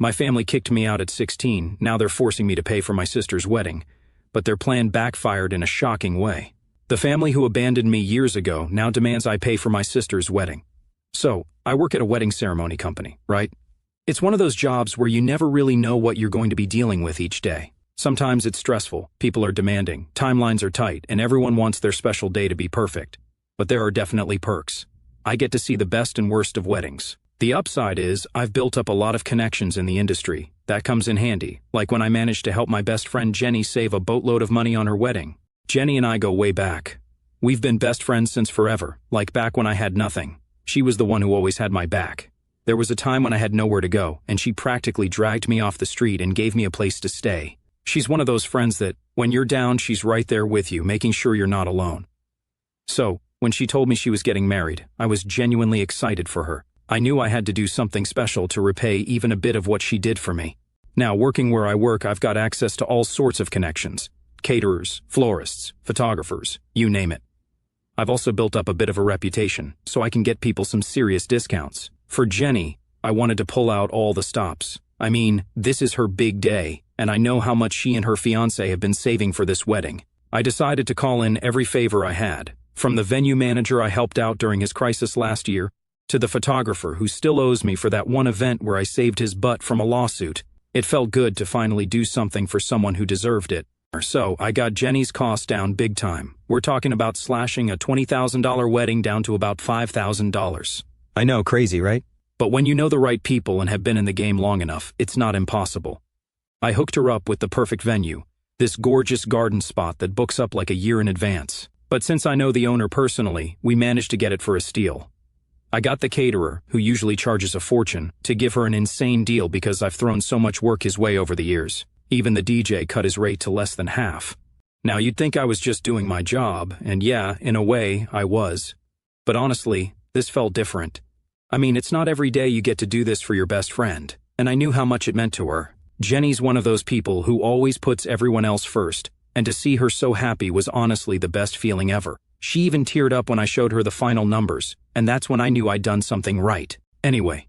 My family kicked me out at 16, now they're forcing me to pay for my sister's wedding, but their plan backfired in a shocking way. The family who abandoned me years ago now demands I pay for my sister's wedding. So, I work at a wedding ceremony company, right? It's one of those jobs where you never really know what you're going to be dealing with each day. Sometimes it's stressful, people are demanding, timelines are tight, and everyone wants their special day to be perfect. But there are definitely perks. I get to see the best and worst of weddings. The upside is, I've built up a lot of connections in the industry. That comes in handy, like when I managed to help my best friend Jenny save a boatload of money on her wedding. Jenny and I go way back. We've been best friends since forever, like back when I had nothing. She was the one who always had my back. There was a time when I had nowhere to go, and she practically dragged me off the street and gave me a place to stay. She's one of those friends that, when you're down, she's right there with you, making sure you're not alone. So, when she told me she was getting married, I was genuinely excited for her. I knew I had to do something special to repay even a bit of what she did for me. Now, working where I work, I've got access to all sorts of connections. Caterers, florists, photographers, you name it. I've also built up a bit of a reputation, so I can get people some serious discounts. For Jenny, I wanted to pull out all the stops. I mean, this is her big day, and I know how much she and her fiancé have been saving for this wedding. I decided to call in every favor I had, from the venue manager I helped out during his crisis last year, to the photographer who still owes me for that one event where I saved his butt from a lawsuit. It felt good to finally do something for someone who deserved it. So, I got Jenny's costs down big time. We're talking about slashing a $20,000 wedding down to about $5,000. I know, crazy, right? But when you know the right people and have been in the game long enough, it's not impossible. I hooked her up with the perfect venue, this gorgeous garden spot that books up like a year in advance. But since I know the owner personally, we managed to get it for a steal. I got the caterer, who usually charges a fortune, to give her an insane deal because I've thrown so much work his way over the years. Even the DJ cut his rate to less than half. Now you'd think I was just doing my job, and yeah, in a way, I was. But honestly, this felt different. I mean, it's not every day you get to do this for your best friend, and I knew how much it meant to her. Jenny's one of those people who always puts everyone else first, and to see her so happy was honestly the best feeling ever. She even teared up when I showed her the final numbers, and that's when I knew I'd done something right. Anyway,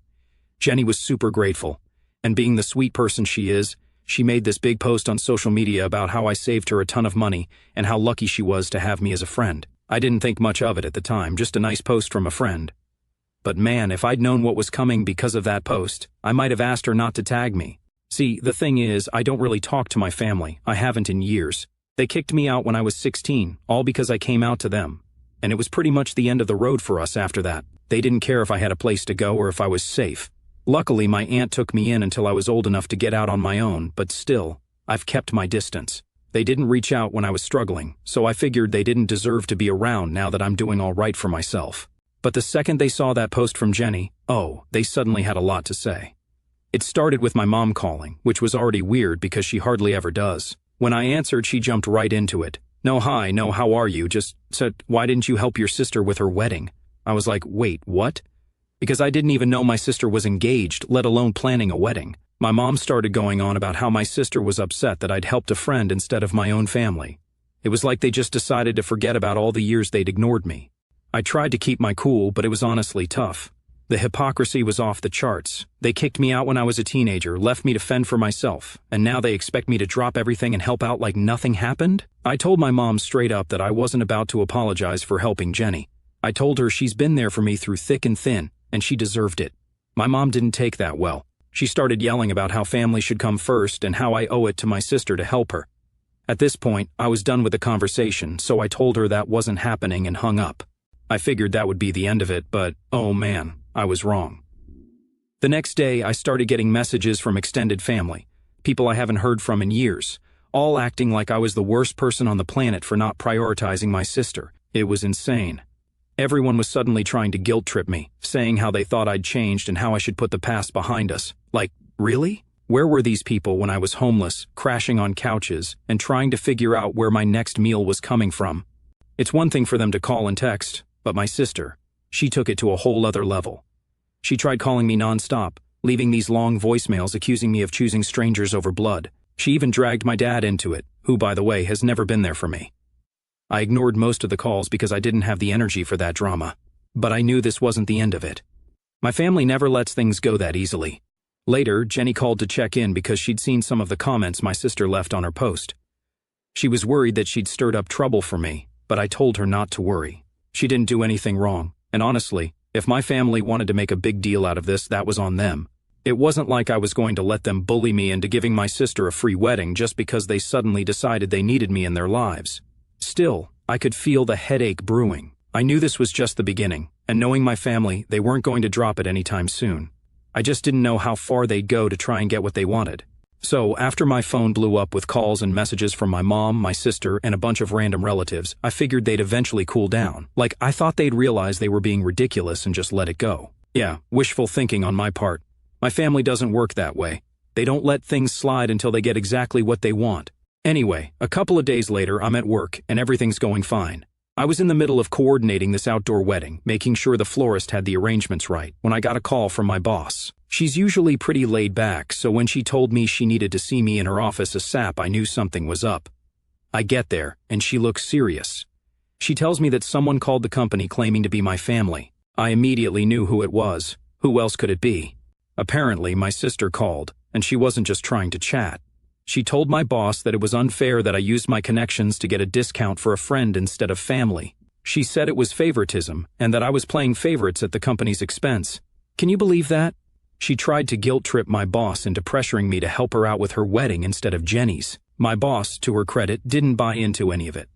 Jenny was super grateful, and being the sweet person she is, she made this big post on social media about how I saved her a ton of money and how lucky she was to have me as a friend. I didn't think much of it at the time, just a nice post from a friend. But man, if I'd known what was coming because of that post, I might have asked her not to tag me. See, the thing is, I don't really talk to my family. I haven't in years. They kicked me out when I was 16, all because I came out to them. And it was pretty much the end of the road for us after that. They didn't care if I had a place to go or if I was safe. Luckily, my aunt took me in until I was old enough to get out on my own, but still, I've kept my distance. They didn't reach out when I was struggling, so I figured they didn't deserve to be around now that I'm doing all right for myself. But the second they saw that post from Jenny, they suddenly had a lot to say. It started with my mom calling, which was already weird because she hardly ever does. When I answered, she jumped right into it. No, hi, no, how are you? Just said, why didn't you help your sister with her wedding? I was like, wait, what? Because I didn't even know my sister was engaged, let alone planning a wedding. My mom started going on about how my sister was upset that I'd helped a friend instead of my own family. It was like they just decided to forget about all the years they'd ignored me. I tried to keep my cool, but it was honestly tough. The hypocrisy was off the charts. They kicked me out when I was a teenager, left me to fend for myself, and now they expect me to drop everything and help out like nothing happened? I told my mom straight up that I wasn't about to apologize for helping Jenny. I told her she's been there for me through thick and thin, and she deserved it. My mom didn't take that well. She started yelling about how family should come first and how I owe it to my sister to help her. At this point, I was done with the conversation, so I told her that wasn't happening and hung up. I figured that would be the end of it, but oh man, I was wrong. The next day, I started getting messages from extended family, people I haven't heard from in years, all acting like I was the worst person on the planet for not prioritizing my sister. It was insane. Everyone was suddenly trying to guilt trip me, saying how they thought I'd changed and how I should put the past behind us. Like, really? Where were these people when I was homeless, crashing on couches, and trying to figure out where my next meal was coming from? It's one thing for them to call and text, but my sister, she took it to a whole other level. She tried calling me nonstop, leaving these long voicemails accusing me of choosing strangers over blood. She even dragged my dad into it, who, by the way, has never been there for me. I ignored most of the calls because I didn't have the energy for that drama. But I knew this wasn't the end of it. My family never lets things go that easily. Later, Jenny called to check in because she'd seen some of the comments my sister left on her post. She was worried that she'd stirred up trouble for me, but I told her not to worry. She didn't do anything wrong, and honestly, if my family wanted to make a big deal out of this, that was on them. It wasn't like I was going to let them bully me into giving my sister a free wedding just because they suddenly decided they needed me in their lives. Still, I could feel the headache brewing. I knew this was just the beginning, and knowing my family, they weren't going to drop it anytime soon. I just didn't know how far they'd go to try and get what they wanted. So, after my phone blew up with calls and messages from my mom, my sister, and a bunch of random relatives, I figured they'd eventually cool down. Like, I thought they'd realize they were being ridiculous and just let it go. Yeah, wishful thinking on my part. My family doesn't work that way. They don't let things slide until they get exactly what they want. Anyway, a couple of days later, I'm at work, and everything's going fine. I was in the middle of coordinating this outdoor wedding, making sure the florist had the arrangements right, when I got a call from my boss. She's usually pretty laid back, so when she told me she needed to see me in her office ASAP, I knew something was up. I get there, and she looks serious. She tells me that someone called the company claiming to be my family. I immediately knew who it was. Who else could it be? Apparently, my sister called, and she wasn't just trying to chat. She told my boss that it was unfair that I used my connections to get a discount for a friend instead of family. She said it was favoritism, and that I was playing favorites at the company's expense. Can you believe that? She tried to guilt-trip my boss into pressuring me to help her out with her wedding instead of Jenny's. My boss, to her credit, didn't buy into any of it.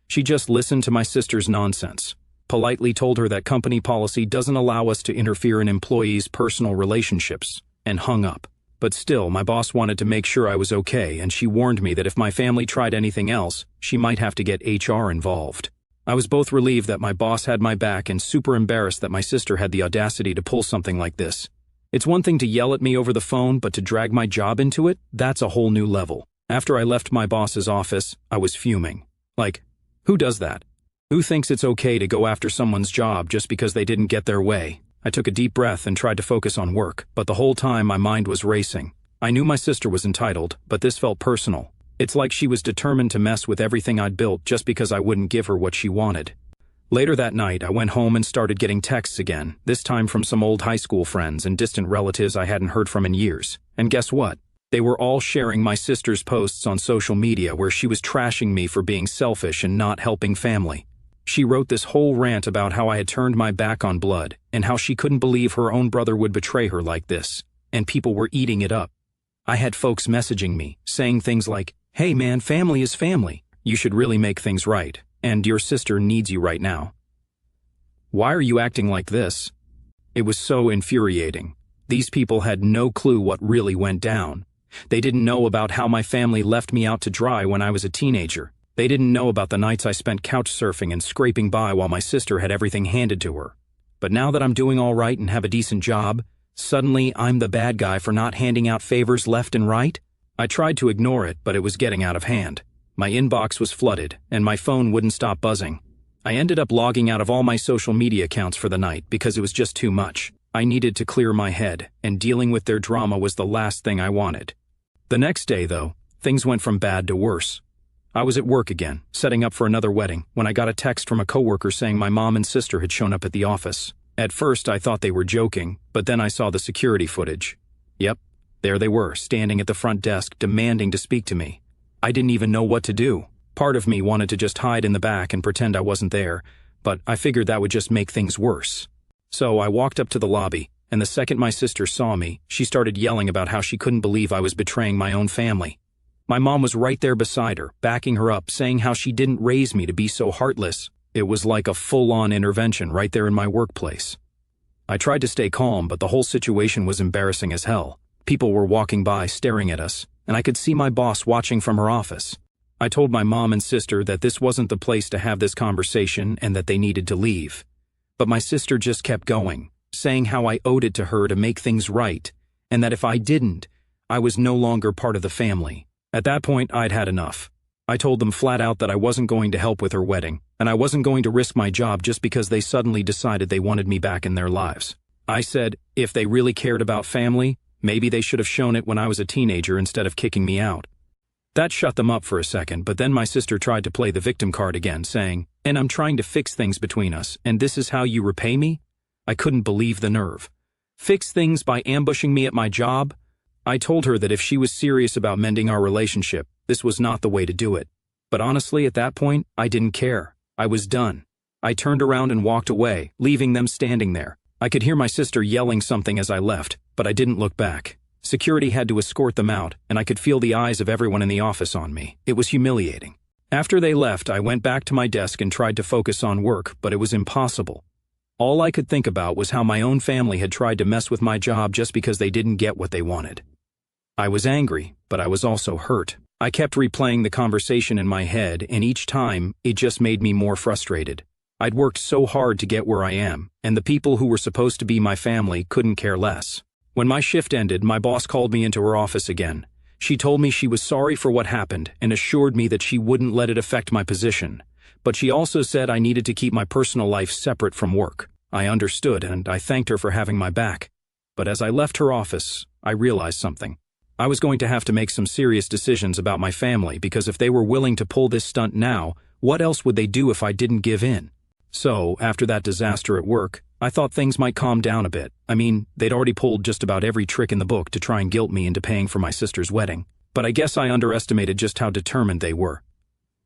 She just listened to my sister's nonsense, politely told her that company policy doesn't allow us to interfere in employees' personal relationships, and hung up. But still, my boss wanted to make sure I was okay, and she warned me that if my family tried anything else, she might have to get HR involved. I was both relieved that my boss had my back and super embarrassed that my sister had the audacity to pull something like this. It's one thing to yell at me over the phone, but to drag my job into it, that's a whole new level. After I left my boss's office, I was fuming. Like, who does that? Who thinks it's okay to go after someone's job just because they didn't get their way? I took a deep breath and tried to focus on work, but the whole time my mind was racing. I knew my sister was entitled, but this felt personal. It's like she was determined to mess with everything I'd built just because I wouldn't give her what she wanted. Later that night, I went home and started getting texts again, this time from some old high school friends and distant relatives I hadn't heard from in years. And guess what? They were all sharing my sister's posts on social media where she was trashing me for being selfish and not helping family. She wrote this whole rant about how I had turned my back on blood and how she couldn't believe her own brother would betray her like this, and people were eating it up. I had folks messaging me, saying things like, "Hey man, family is family. You should really make things right. And your sister needs you right now. Why are you acting like this?" It was so infuriating. These people had no clue what really went down. They didn't know about how my family left me out to dry when I was a teenager. They didn't know about the nights I spent couch surfing and scraping by while my sister had everything handed to her. But now that I'm doing all right and have a decent job, suddenly I'm the bad guy for not handing out favors left and right? I tried to ignore it, but it was getting out of hand. My inbox was flooded, and my phone wouldn't stop buzzing. I ended up logging out of all my social media accounts for the night because it was just too much. I needed to clear my head, and dealing with their drama was the last thing I wanted. The next day, though, things went from bad to worse. I was at work again, setting up for another wedding, when I got a text from a coworker saying my mom and sister had shown up at the office. At first, I thought they were joking, but then I saw the security footage. Yep, there they were, standing at the front desk, demanding to speak to me. I didn't even know what to do. Part of me wanted to just hide in the back and pretend I wasn't there, but I figured that would just make things worse. So I walked up to the lobby, and the second my sister saw me, she started yelling about how she couldn't believe I was betraying my own family. My mom was right there beside her, backing her up, saying how she didn't raise me to be so heartless. It was like a full-on intervention right there in my workplace. I tried to stay calm, but the whole situation was embarrassing as hell. People were walking by, staring at us, and I could see my boss watching from her office. I told my mom and sister that this wasn't the place to have this conversation and that they needed to leave. But my sister just kept going, saying how I owed it to her to make things right, and that if I didn't, I was no longer part of the family. At that point, I'd had enough. I told them flat out that I wasn't going to help with her wedding, and I wasn't going to risk my job just because they suddenly decided they wanted me back in their lives. I said, if they really cared about family, maybe they should have shown it when I was a teenager instead of kicking me out. That shut them up for a second, but then my sister tried to play the victim card again, saying, "And I'm trying to fix things between us, and this is how you repay me?" I couldn't believe the nerve. Fix things by ambushing me at my job? I told her that if she was serious about mending our relationship, this was not the way to do it. But honestly, at that point, I didn't care. I was done. I turned around and walked away, leaving them standing there. I could hear my sister yelling something as I left, but I didn't look back. Security had to escort them out, and I could feel the eyes of everyone in the office on me. It was humiliating. After they left, I went back to my desk and tried to focus on work, but it was impossible. All I could think about was how my own family had tried to mess with my job just because they didn't get what they wanted. I was angry, but I was also hurt. I kept replaying the conversation in my head, and each time, it just made me more frustrated. I'd worked so hard to get where I am, and the people who were supposed to be my family couldn't care less. When my shift ended, my boss called me into her office again. She told me she was sorry for what happened and assured me that she wouldn't let it affect my position. But she also said I needed to keep my personal life separate from work. I understood, and I thanked her for having my back. But as I left her office, I realized something. I was going to have to make some serious decisions about my family, because if they were willing to pull this stunt now, what else would they do if I didn't give in? So, after that disaster at work, I thought things might calm down a bit. I mean, they'd already pulled just about every trick in the book to try and guilt me into paying for my sister's wedding. But I guess I underestimated just how determined they were.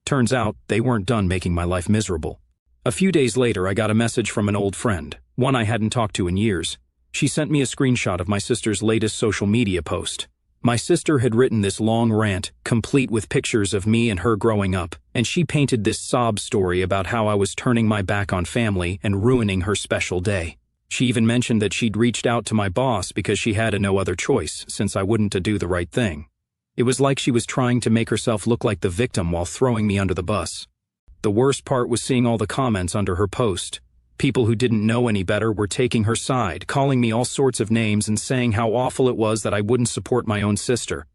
Turns out, they weren't done making my life miserable. A few days later, I got a message from an old friend, one I hadn't talked to in years. She sent me a screenshot of my sister's latest social media post. My sister had written this long rant, complete with pictures of me and her growing up, and she painted this sob story about how I was turning my back on family and ruining her special day. She even mentioned that she'd reached out to my boss because she had no other choice, since I wouldn't do the right thing. It was like she was trying to make herself look like the victim while throwing me under the bus. The worst part was seeing all the comments under her post. People who didn't know any better were taking her side, calling me all sorts of names and saying how awful it was that I wouldn't support my own sister.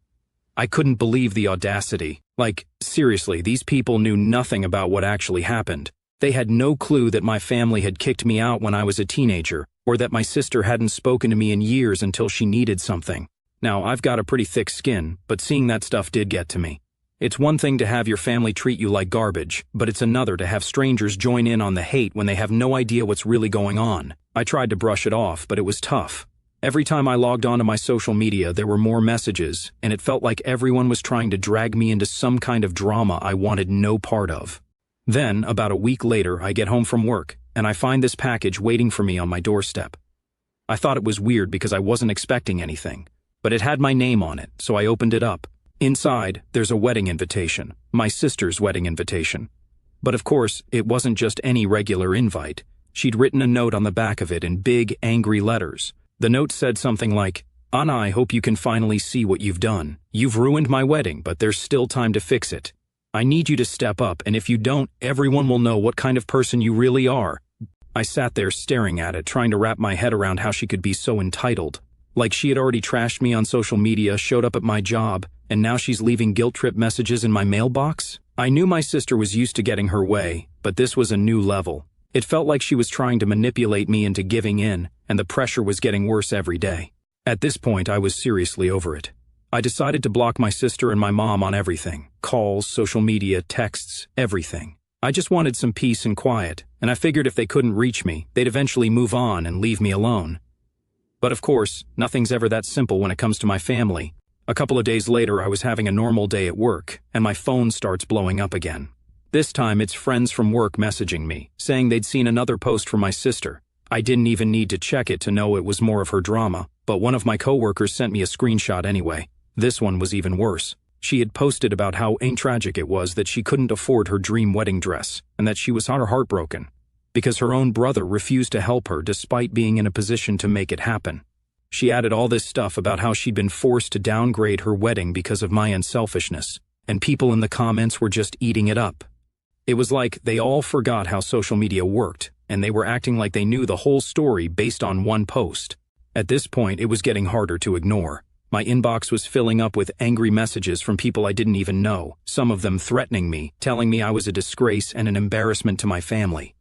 I couldn't believe the audacity. Like, seriously, these people knew nothing about what actually happened. They had no clue that my family had kicked me out when I was a teenager, or that my sister hadn't spoken to me in years until she needed something. Now, I've got a pretty thick skin, but seeing that stuff did get to me. It's one thing to have your family treat you like garbage, but it's another to have strangers join in on the hate when they have no idea what's really going on. I tried to brush it off, but it was tough. Every time I logged onto my social media, there were more messages, and it felt like everyone was trying to drag me into some kind of drama I wanted no part of. Then, about a week later, I get home from work, and I find this package waiting for me on my doorstep. I thought it was weird because I wasn't expecting anything, but it had my name on it, so I opened it up. Inside, there's a wedding invitation, my sister's wedding invitation. But of course, it wasn't just any regular invite. She'd written a note on the back of it in big, angry letters. The note said something like, "Anna, I hope you can finally see what you've done. You've ruined my wedding, but there's still time to fix it. I need you to step up, and if you don't, everyone will know what kind of person you really are." I sat there staring at it, trying to wrap my head around how she could be so entitled. Like she had already trashed me on social media, showed up at my job, and now she's leaving guilt trip messages in my mailbox? I knew my sister was used to getting her way, but this was a new level. It felt like she was trying to manipulate me into giving in, and the pressure was getting worse every day. At this point, I was seriously over it. I decided to block my sister and my mom on everything. Calls, social media, texts, everything. I just wanted some peace and quiet, and I figured if they couldn't reach me, they'd eventually move on and leave me alone. But of course, nothing's ever that simple when it comes to my family. A couple of days later, I was having a normal day at work, and my phone starts blowing up again. This time, it's friends from work messaging me, saying they'd seen another post from my sister. I didn't even need to check it to know it was more of her drama, but one of my coworkers sent me a screenshot anyway. This one was even worse. She had posted about how tragic it was that she couldn't afford her dream wedding dress, and that she was heartbroken, because her own brother refused to help her despite being in a position to make it happen. She added all this stuff about how she'd been forced to downgrade her wedding because of my unselfishness, and people in the comments were just eating it up. It was like they all forgot how social media worked, and they were acting like they knew the whole story based on one post. At this point, it was getting harder to ignore. My inbox was filling up with angry messages from people I didn't even know, some of them threatening me, telling me I was a disgrace and an embarrassment to my family.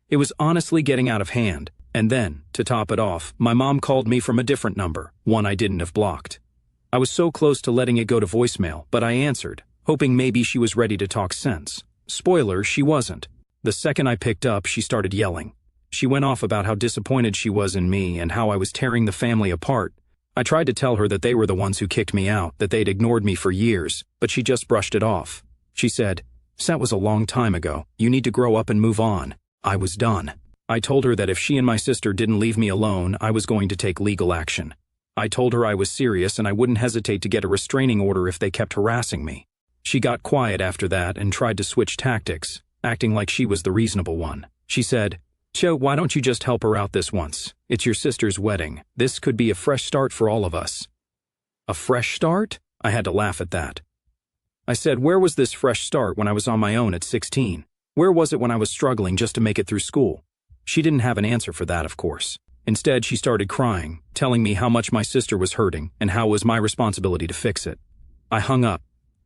It was honestly getting out of hand. And then, to top it off, my mom called me from a different number, one I didn't have blocked. I was so close to letting it go to voicemail, but I answered, hoping maybe she was ready to talk sense. Spoiler, she wasn't. The second I picked up, she started yelling. She went off about how disappointed she was in me and how I was tearing the family apart. I tried to tell her that they were the ones who kicked me out, that they'd ignored me for years, but she just brushed it off. She said, "That was a long time ago. You need to grow up and move on." I was done. I told her that if she and my sister didn't leave me alone, I was going to take legal action. I told her I was serious and I wouldn't hesitate to get a restraining order if they kept harassing me. She got quiet after that and tried to switch tactics, acting like she was the reasonable one. She said, "Joe, why don't you just help her out this once? It's your sister's wedding. This could be a fresh start for all of us." A fresh start? I had to laugh at that. I said, where was this fresh start when I was on my own at 16? Where was it when I was struggling just to make it through school? She didn't have an answer for that, of course. Instead, she started crying, telling me how much my sister was hurting and how it was my responsibility to fix it. I hung up.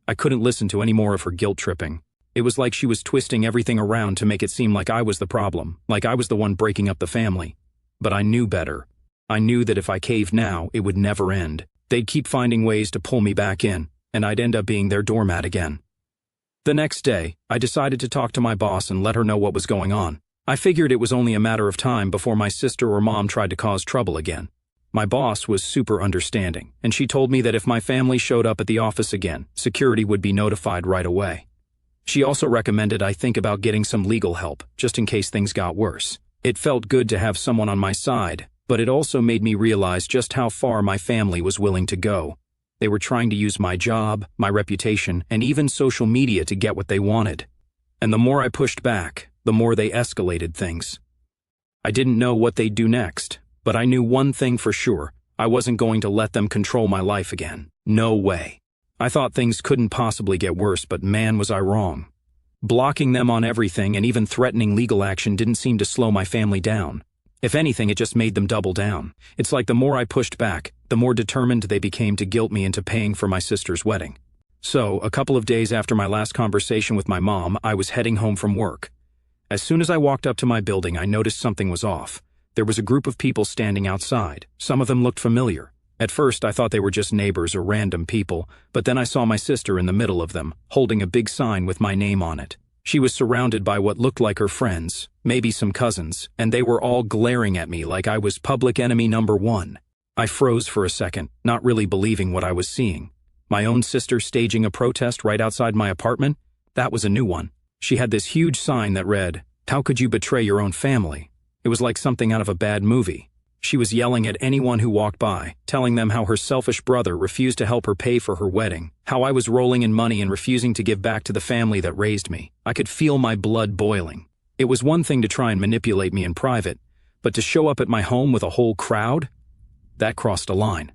I couldn't listen to any more of her guilt-tripping. It was like she was twisting everything around to make it seem like I was the problem, like I was the one breaking up the family. But I knew better. I knew that if I caved now, it would never end. They'd keep finding ways to pull me back in, and I'd end up being their doormat again. The next day, I decided to talk to my boss and let her know what was going on. I figured it was only a matter of time before my sister or mom tried to cause trouble again. My boss was super understanding, and she told me that if my family showed up at the office again, security would be notified right away. She also recommended I think about getting some legal help, just in case things got worse. It felt good to have someone on my side, but it also made me realize just how far my family was willing to go. They were trying to use my job, my reputation, and even social media to get what they wanted. And the more I pushed back, the more they escalated things. I didn't know what they'd do next, but I knew one thing for sure. I wasn't going to let them control my life again. No way. I thought things couldn't possibly get worse, but man, was I wrong. Blocking them on everything and even threatening legal action didn't seem to slow my family down. If anything, it just made them double down. It's like the more I pushed back, the more determined they became to guilt me into paying for my sister's wedding. So, a couple of days after my last conversation with my mom, I was heading home from work. As soon as I walked up to my building, I noticed something was off. There was a group of people standing outside. Some of them looked familiar. At first, I thought they were just neighbors or random people, but then I saw my sister in the middle of them, holding a big sign with my name on it. She was surrounded by what looked like her friends, maybe some cousins, and they were all glaring at me like I was public enemy number one. I froze for a second, not really believing what I was seeing. My own sister staging a protest right outside my apartment? That was a new one. She had this huge sign that read, "How could you betray your own family?" It was like something out of a bad movie. She was yelling at anyone who walked by, telling them how her selfish brother refused to help her pay for her wedding, how I was rolling in money and refusing to give back to the family that raised me. I could feel my blood boiling. It was one thing to try and manipulate me in private, but to show up at my home with a whole crowd? That crossed a line.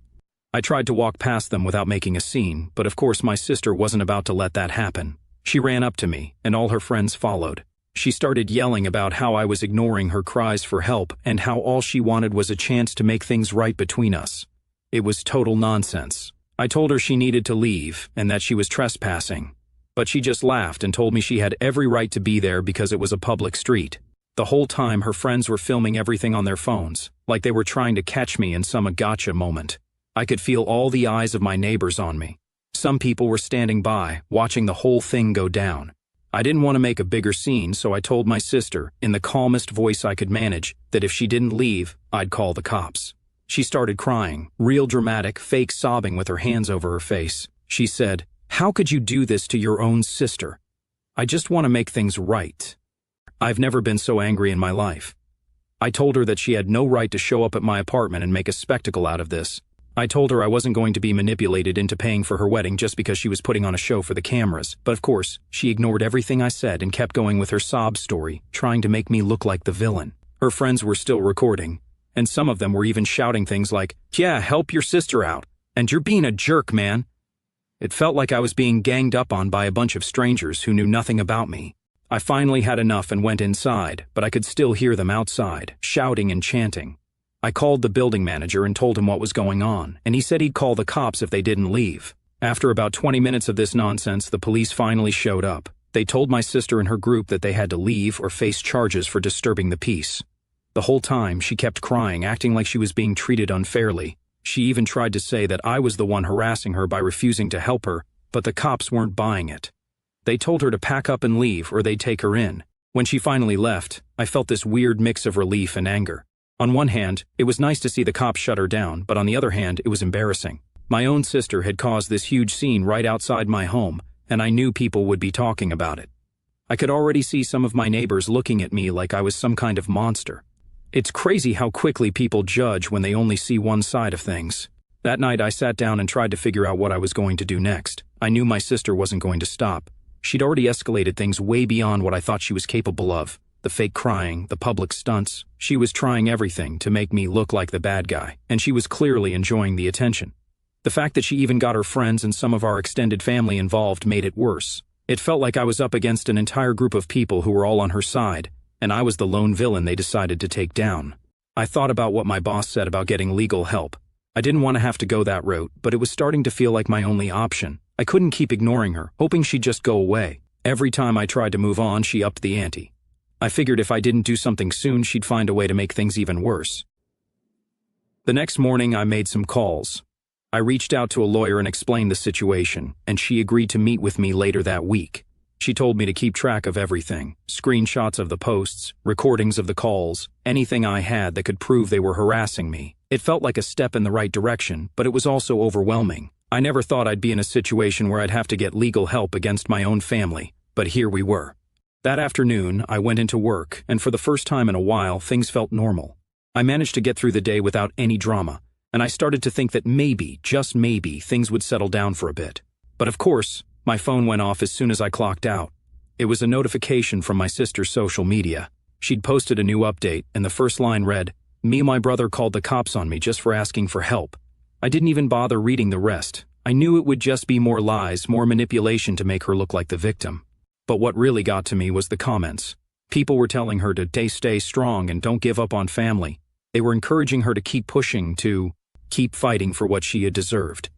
I tried to walk past them without making a scene, but of course my sister wasn't about to let that happen. She ran up to me, and all her friends followed. She started yelling about how I was ignoring her cries for help and how all she wanted was a chance to make things right between us. It was total nonsense. I told her she needed to leave and that she was trespassing. But she just laughed and told me she had every right to be there because it was a public street. The whole time her friends were filming everything on their phones, like they were trying to catch me in some gotcha moment. I could feel all the eyes of my neighbors on me. Some people were standing by, watching the whole thing go down. I didn't want to make a bigger scene, so I told my sister, in the calmest voice I could manage, that if she didn't leave, I'd call the cops. She started crying, real dramatic, fake sobbing with her hands over her face. She said, "How could you do this to your own sister? I just want to make things right." I've never been so angry in my life. I told her that she had no right to show up at my apartment and make a spectacle out of this. I told her I wasn't going to be manipulated into paying for her wedding just because she was putting on a show for the cameras, but of course, she ignored everything I said and kept going with her sob story, trying to make me look like the villain. Her friends were still recording, and some of them were even shouting things like, "Yeah, help your sister out, and you're being a jerk, man." It felt like I was being ganged up on by a bunch of strangers who knew nothing about me. I finally had enough and went inside, but I could still hear them outside, shouting and chanting. I called the building manager and told him what was going on, and he said he'd call the cops if they didn't leave. After about 20 minutes of this nonsense, the police finally showed up. They told my sister and her group that they had to leave or face charges for disturbing the peace. The whole time, she kept crying, acting like she was being treated unfairly. She even tried to say that I was the one harassing her by refusing to help her, but the cops weren't buying it. They told her to pack up and leave or they'd take her in. When she finally left, I felt this weird mix of relief and anger. On one hand, it was nice to see the cops shut her down, but on the other hand, it was embarrassing. My own sister had caused this huge scene right outside my home, and I knew people would be talking about it. I could already see some of my neighbors looking at me like I was some kind of monster. It's crazy how quickly people judge when they only see one side of things. That night I sat down and tried to figure out what I was going to do next. I knew my sister wasn't going to stop. She'd already escalated things way beyond what I thought she was capable of. The fake crying, the public stunts. She was trying everything to make me look like the bad guy, and she was clearly enjoying the attention. The fact that she even got her friends and some of our extended family involved made it worse. It felt like I was up against an entire group of people who were all on her side, and I was the lone villain they decided to take down. I thought about what my boss said about getting legal help. I didn't want to have to go that route, but it was starting to feel like my only option. I couldn't keep ignoring her, hoping she'd just go away. Every time I tried to move on, she upped the ante. I figured if I didn't do something soon, she'd find a way to make things even worse. The next morning, I made some calls. I reached out to a lawyer and explained the situation, and she agreed to meet with me later that week. She told me to keep track of everything, screenshots of the posts, recordings of the calls, anything I had that could prove they were harassing me. It felt like a step in the right direction, but it was also overwhelming. I never thought I'd be in a situation where I'd have to get legal help against my own family, but here we were. That afternoon, I went into work, and for the first time in a while, things felt normal. I managed to get through the day without any drama, and I started to think that maybe, just maybe, things would settle down for a bit. But of course, my phone went off as soon as I clocked out. It was a notification from my sister's social media. She'd posted a new update, and the first line read, "Me and my brother called the cops on me just for asking for help." I didn't even bother reading the rest. I knew it would just be more lies, more manipulation to make her look like the victim. But what really got to me was the comments. People were telling her to stay strong and don't give up on family. They were encouraging her to keep pushing, to keep fighting for what she had deserved.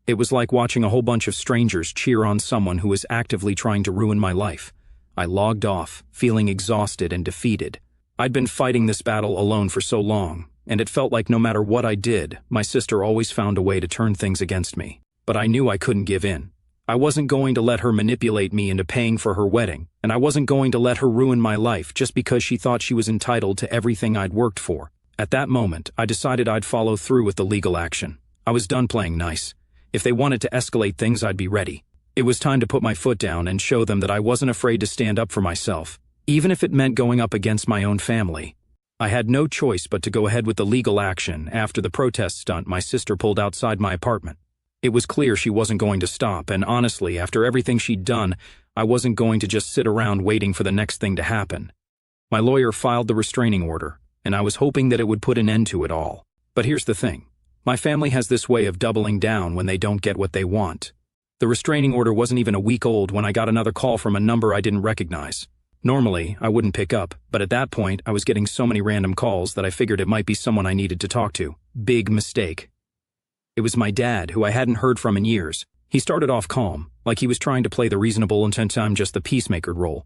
It was like watching a whole bunch of strangers cheer on someone who was actively trying to ruin my life. I logged off, feeling exhausted and defeated. I'd been fighting this battle alone for so long, and it felt like no matter what I did, my sister always found a way to turn things against me. But I knew I couldn't give in. I wasn't going to let her manipulate me into paying for her wedding, and I wasn't going to let her ruin my life just because she thought she was entitled to everything I'd worked for. At that moment, I decided I'd follow through with the legal action. I was done playing nice. If they wanted to escalate things, I'd be ready. It was time to put my foot down and show them that I wasn't afraid to stand up for myself, even if it meant going up against my own family. I had no choice but to go ahead with the legal action after the protest stunt my sister pulled outside my apartment. It was clear she wasn't going to stop, and honestly, after everything she'd done, I wasn't going to just sit around waiting for the next thing to happen. My lawyer filed the restraining order, and I was hoping that it would put an end to it all. But here's the thing. My family has this way of doubling down when they don't get what they want. The restraining order wasn't even a week old when I got another call from a number I didn't recognize. Normally, I wouldn't pick up, but at that point, I was getting so many random calls that I figured it might be someone I needed to talk to. Big mistake. It was my dad, who I hadn't heard from in years. He started off calm, like he was trying to play the reasonable and I'm just the peacemaker role.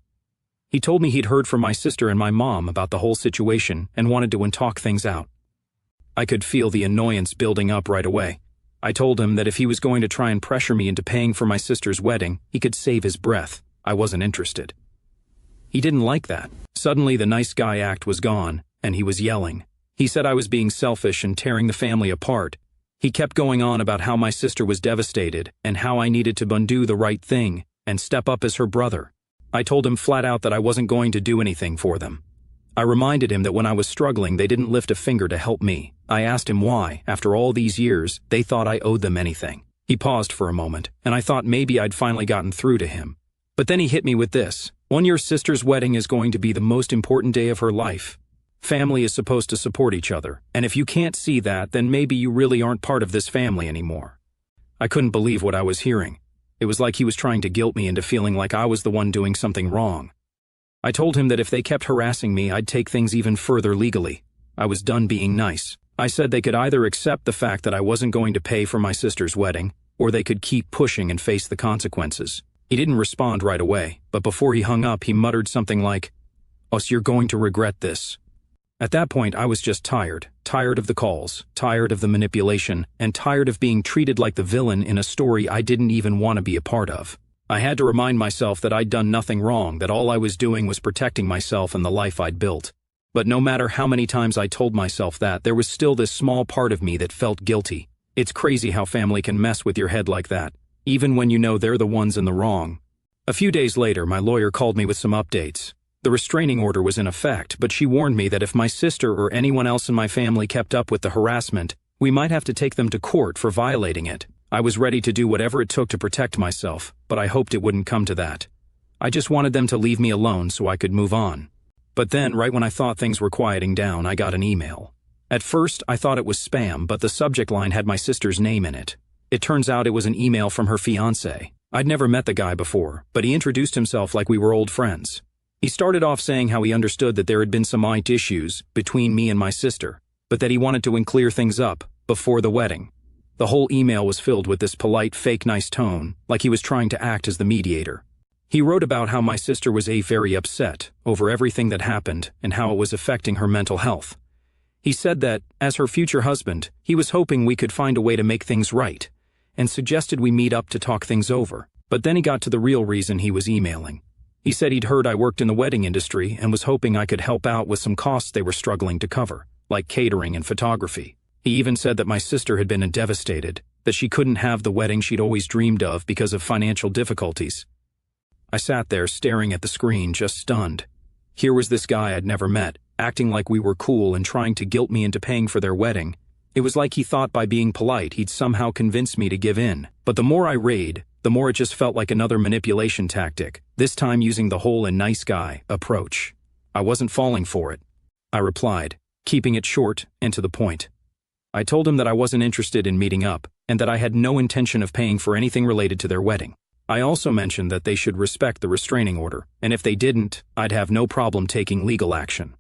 He told me he'd heard from my sister and my mom about the whole situation and wanted to talk things out. I could feel the annoyance building up right away. I told him that if he was going to try and pressure me into paying for my sister's wedding, he could save his breath. I wasn't interested. He didn't like that. Suddenly the nice guy act was gone, and he was yelling. He said I was being selfish and tearing the family apart. He kept going on about how my sister was devastated and how I needed to undo the right thing and step up as her brother. I told him flat out that I wasn't going to do anything for them. I reminded him that when I was struggling, they didn't lift a finger to help me. I asked him why, after all these years, they thought I owed them anything. He paused for a moment, and I thought maybe I'd finally gotten through to him. But then he hit me with this. Your sister's wedding is going to be the most important day of her life. Family is supposed to support each other, and if you can't see that, then maybe you really aren't part of this family anymore. I couldn't believe what I was hearing. It was like he was trying to guilt me into feeling like I was the one doing something wrong. I told him that if they kept harassing me, I'd take things even further legally. I was done being nice. I said they could either accept the fact that I wasn't going to pay for my sister's wedding, or they could keep pushing and face the consequences. He didn't respond right away, but before he hung up, he muttered something like, "Us, you're going to regret this." At that point, I was just tired of the calls, tired of the manipulation, and tired of being treated like the villain in a story I didn't even want to be a part of. I had to remind myself that I'd done nothing wrong, that all I was doing was protecting myself and the life I'd built. But no matter how many times I told myself that, there was still this small part of me that felt guilty. It's crazy how family can mess with your head like that, even when you know they're the ones in the wrong. A few days later, my lawyer called me with some updates. The restraining order was in effect, but she warned me that if my sister or anyone else in my family kept up with the harassment, we might have to take them to court for violating it. I was ready to do whatever it took to protect myself, but I hoped it wouldn't come to that. I just wanted them to leave me alone so I could move on. But then, right when I thought things were quieting down, I got an email. At first, I thought it was spam, but the subject line had my sister's name in it. It turns out it was an email from her fiancé. I'd never met the guy before, but he introduced himself like we were old friends. He started off saying how he understood that there had been some issues between me and my sister, but that he wanted to clear things up before the wedding. The whole email was filled with this polite, fake nice tone, like he was trying to act as the mediator. He wrote about how my sister was very upset over everything that happened and how it was affecting her mental health. He said that, as her future husband, he was hoping we could find a way to make things right, and suggested we meet up to talk things over. But then he got to the real reason he was emailing. He said he'd heard I worked in the wedding industry and was hoping I could help out with some costs they were struggling to cover, like catering and photography. He even said that my sister had been devastated, that she couldn't have the wedding she'd always dreamed of because of financial difficulties. I sat there staring at the screen, just stunned. Here was this guy I'd never met, acting like we were cool and trying to guilt me into paying for their wedding. It was like he thought by being polite he'd somehow convince me to give in. But the more I read, the more it just felt like another manipulation tactic, this time using the whole and nice guy approach. I wasn't falling for it. I replied, keeping it short and to the point. I told him that I wasn't interested in meeting up, and that I had no intention of paying for anything related to their wedding. I also mentioned that they should respect the restraining order, and if they didn't, I'd have no problem taking legal action.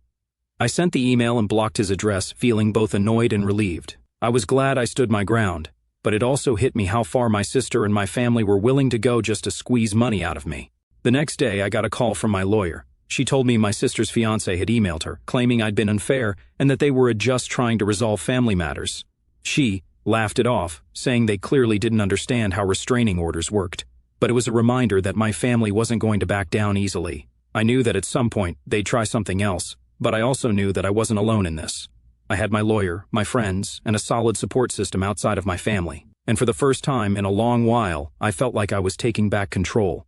I sent the email and blocked his address, feeling both annoyed and relieved. I was glad I stood my ground, but it also hit me how far my sister and my family were willing to go just to squeeze money out of me. The next day, I got a call from my lawyer. She told me my sister's fiancé had emailed her, claiming I'd been unfair and that they were just trying to resolve family matters. She laughed it off, saying they clearly didn't understand how restraining orders worked. But it was a reminder that my family wasn't going to back down easily. I knew that at some point they'd try something else, but I also knew that I wasn't alone in this. I had my lawyer, my friends, and a solid support system outside of my family. And for the first time in a long while, I felt like I was taking back control.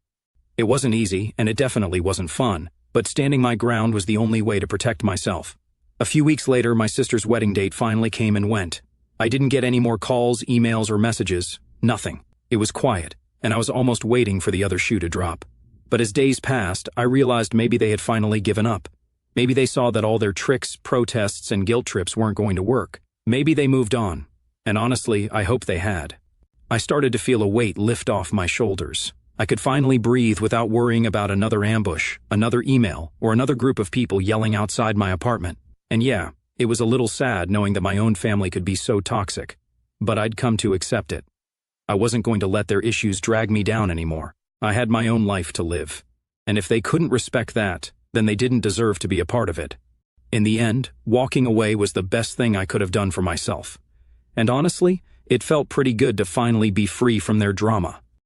It wasn't easy, and it definitely wasn't fun, but standing my ground was the only way to protect myself. A few weeks later, my sister's wedding date finally came and went. I didn't get any more calls, emails, or messages. Nothing. It was quiet, and I was almost waiting for the other shoe to drop. But as days passed, I realized maybe they had finally given up. Maybe they saw that all their tricks, protests, and guilt trips weren't going to work. Maybe they moved on. And honestly, I hope they had. I started to feel a weight lift off my shoulders. I could finally breathe without worrying about another ambush, another email, or another group of people yelling outside my apartment. And yeah, it was a little sad knowing that my own family could be so toxic. But I'd come to accept it. I wasn't going to let their issues drag me down anymore. I had my own life to live. And if they couldn't respect that, then they didn't deserve to be a part of it. In the end, walking away was the best thing I could have done for myself. And honestly, it felt pretty good to finally be free from their drama.